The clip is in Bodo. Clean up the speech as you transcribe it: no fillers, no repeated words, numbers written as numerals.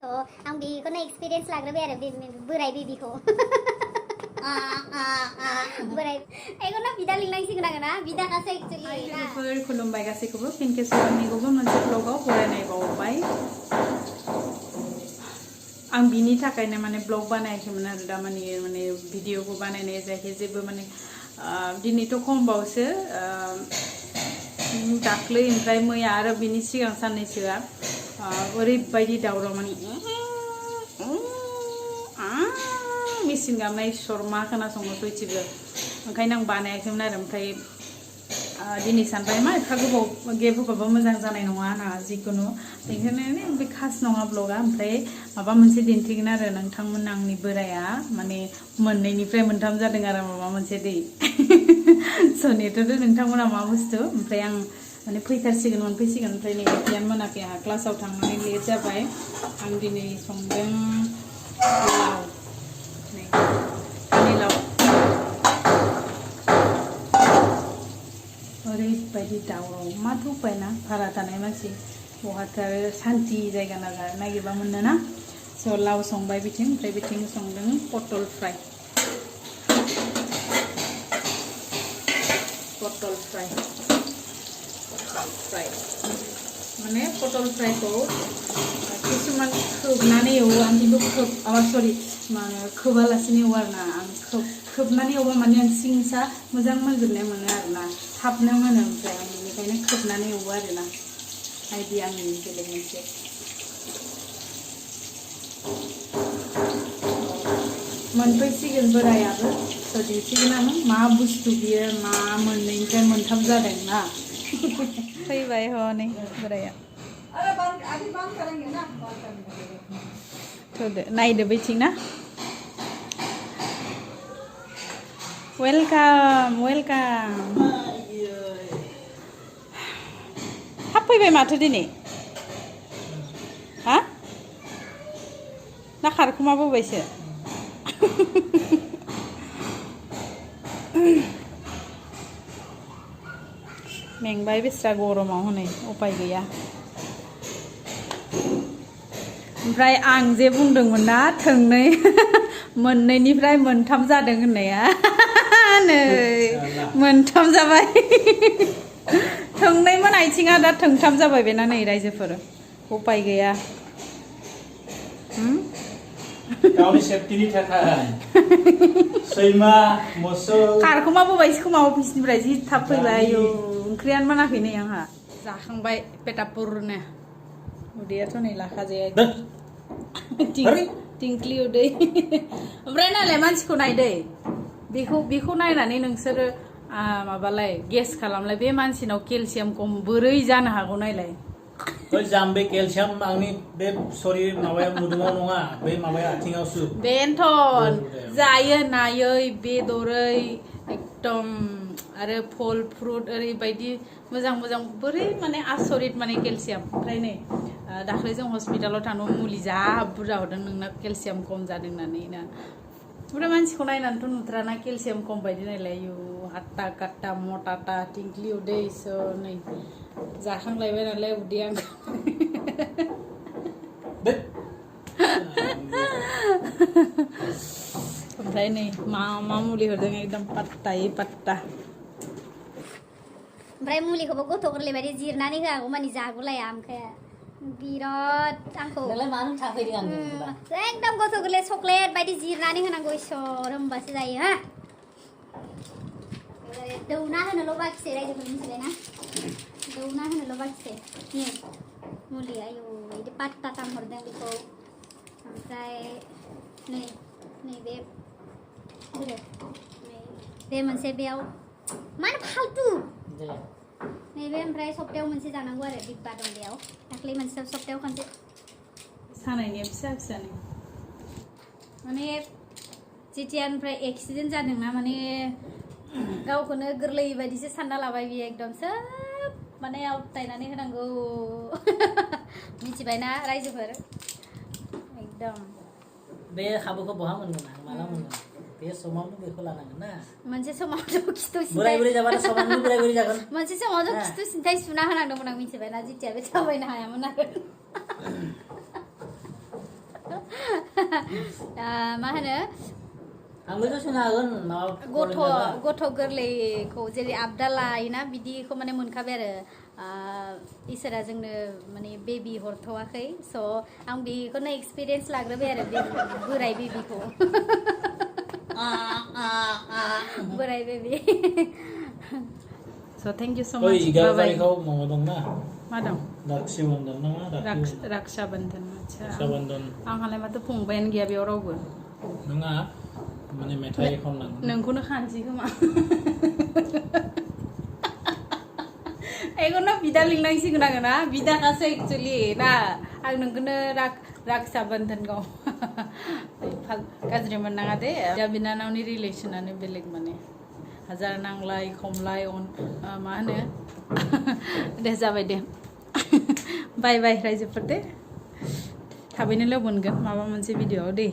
आं बेखौनो एक्सपिरियेन्स लाग्रोबाय आरो बोराय बेबिखौ बोराय एखौनो बिदा लिंनांसिगोन आङो ना बिदानासो एक्चुअली खुलुमबाय गासैखौबो फिन खेबसेबाव मोनसे ब्लगाव बरायनाय बावबाय आं बिनि थाखायनो माने ब्लग बानायाखैमोन आरो दा माने भिडिअखौ बानायनाय जायाखै जेबो माने दिनैथ' खमबावसो दाख्लै ओमफ्राय मैया आरो बिनि सिगां साननैसोआ ओरैबायदि दावराव माने मेचिन गाबनाय सरमा खोनासङो सयथिबो ओंखायनो आं बानायाखैमोन आरो ओमफ्राय दिनै सानबाय मा एफा गोबाव गेप होबाबो मोजां जानाय नङा ना जिखुनु बेनिखायनो बे खास नङा ब्लगा ओमफ्राय माबा मोनसे दिन्थिगोन आरो नोंथांमोन आंनि बोराया माने मोननैनिफ्राय मोनथाम जादों आरो माबा मोनसे दै सनेथ'थ' नोंथांमोना मा बुस्थु ओमफ्राय आं माने फैथारसिगोन मोनफैसिगोन ओमफ्राय नै एतियानो मोनाखै आंहा क्लासाव थांनानै लेट जाबाय आं दिनै संदों लाव नै पानिलाव ओरैबायदि दावराव माथो उपायना भारा थानाय मानसि बहाथो आरो सान्ति जायगा नागिरबा मोनो ना स' लाव संबाय बिथिं ओमफ्राय बिथिं संदों पटल फ्राय माने पटल फ्रायखौ किसुमान खोबनानै एवो आं खिन्थु खोबालासिनो एवो आरोना आं खोबनानै एवबा माने आं सिंसा मोजां मोनजोबनाय मोनो आरोना थाबनो मोनो ओमफ्राय आं बेनिखायनो खोबनानै एवो आरोना आइडिया आंनि बेलेग मोनसे मोनफैसिगोन बोरायाबो स' दिन्थिगोन आङो मा बुस्थु बियो मा मोननैनिफ्राय मोनथाम जादों ना फैबाय हनै बोराया थोदो नायदो बैथिं ना वेलकाम थाब फैबाय माथो दिनै हा ना खारखुमाबोबायसो मेंबाय बेस्रा गरमाव हनै उपाय गैया ओमफ्राय आं जे बुंदोंमोन ना थोंनै मोननैनिफ्राय मोनथाम जादों होननाया नै मोनथाम जाबाय थोंनैमोन आथिङा दा थोंथाम जाबाय बेना नै रायजोफोर उपाय गैया गावनि सेफटिनि थाखाय सैमा मोसौ खारखुमाबोबायसो खोमा अफिसनिफ्राय जि थाब फैबाय आयौ ओंख्रियानो मोनाखै नै आंहा जाखांबाय पेटापुरनो उदैयाथ' नै लाखाजाया टिंक्लि उदै ओमफ्राय नालाय मानसिखौ नायदै बेखौ नायनानै नोंसोरो माबालाय गेस खालामलाय बे मानसिनाव केलसियाम खम बोरै जानो हागौ नायलाय जाम्बे केलसियाम आंनि बे सरि माबाया मोदोमाव नङा बे माबाया आथिङावसो बेनोथ' जायो नायै बेदरै एकदम आरो फल फ्रुट ओरैबायदि मोजां बोरै माने आसरित माने केलसियाम ओमफ्राय नै दाख्लै जों हस्पिटालाव थांनायाव मुलि जा बुरजा हरदों नोंना केलसियाम खम जादों होननानै ना ओमफ्राय मानसिखौ नायनानैथ' नुथ्राना केलसियाम खम बायदि नायलाय आयु हाट्टा काट्टा मटाटा टिंक्लि उदै नै जाखांलायबाय नालाय उदैया ओमफ्राय नै मा मुलि हरदों एकदम पात्तायै पात्ता ओमफ्राय मुलिखौबो गथ' गोरलै बायदि जिरनानै होआगौ मानि जागुलाया ओमफ्राय बिराद आंखौ एकदम गथ' गोरलै चक्लेट बायदि जिरनानै होनांगौ इसोर होमबासो जायो हा दौना होनोल' बाखिसै रायजोफोर मिथिबाय ना दौना होनोल' बाखिसै नै मुलि आयौ बिदि पात्ता थाम हरदों बेखौ ओमफ्राय बे मोनसे बेयाव मानो फालतु नैबे ओमफ्राय सप्तायाव मोनसे जानांगौ आरो डिब्बा दं बेयाव दाख्लै मोनसे सप्तायाव खनसे सानायनिया फिसा माने जेथियानिफ्राय एक्सिडेन्ट जादोंना माने गावखौनो गोरलै बायदिसो सानना लाबाय बियो एकदम सोब माने आवतायनानै होनांगौ मिथिबायना रायजोफोर एकदम बे खाबुखौ बहा मोनगोन आं माला मोनगोन बे समावनो बेखौ लानांगोन ना मोनसे समावथ' खिथु बोराय जाबानो समावनो बोराय जागोन मोनसे समावथ' खिथु सिन्थाय सुना होनांदोंमोन आं मिथिबायना जेथिया बे थाबायनो हायामोन आरो मा होनो आंबो सोंनो हागोन माबा गथ' गोरलैखौ जेरै आबदा लायोना बिदिखौ माने मोनखाबाय आरो इसोरा जोंनो माने बेबि हरथ'वाखै स' आं बेखौनो एक्सपिरियेन्स लाग्रोबाय आरो बोराय बेबिखौ बोराय baby So thank you so ओइ much. 11 Bye bye. तारिखाव माबा दंना मा दं? राक्षि बन्धन ना मा राक्षा बन्धन आच्छा राक्षा बन्धन आंहालाय माथो फंबायानो गैया बेयाव रावबो नङा माने मेथाइ खननांगौ नोंखौनो खानसै खोमा एखौनो बिदा लिंनांसिगोन आङो ना बिदाखासो एक्चुअलि ना आं नोंखौनो राक्षा बन्धनखौ गाज्रि मोननाङा दे बिदा बिनानावनि रिलेसनानो बेलेग माने हाजार नांलाय खमलाय मा होनो दे जाबाय दे बाय बाय रायजोफोर दे थाबैनो लोगो मोनगोन माबा मोनसे भिडिअ'आव दे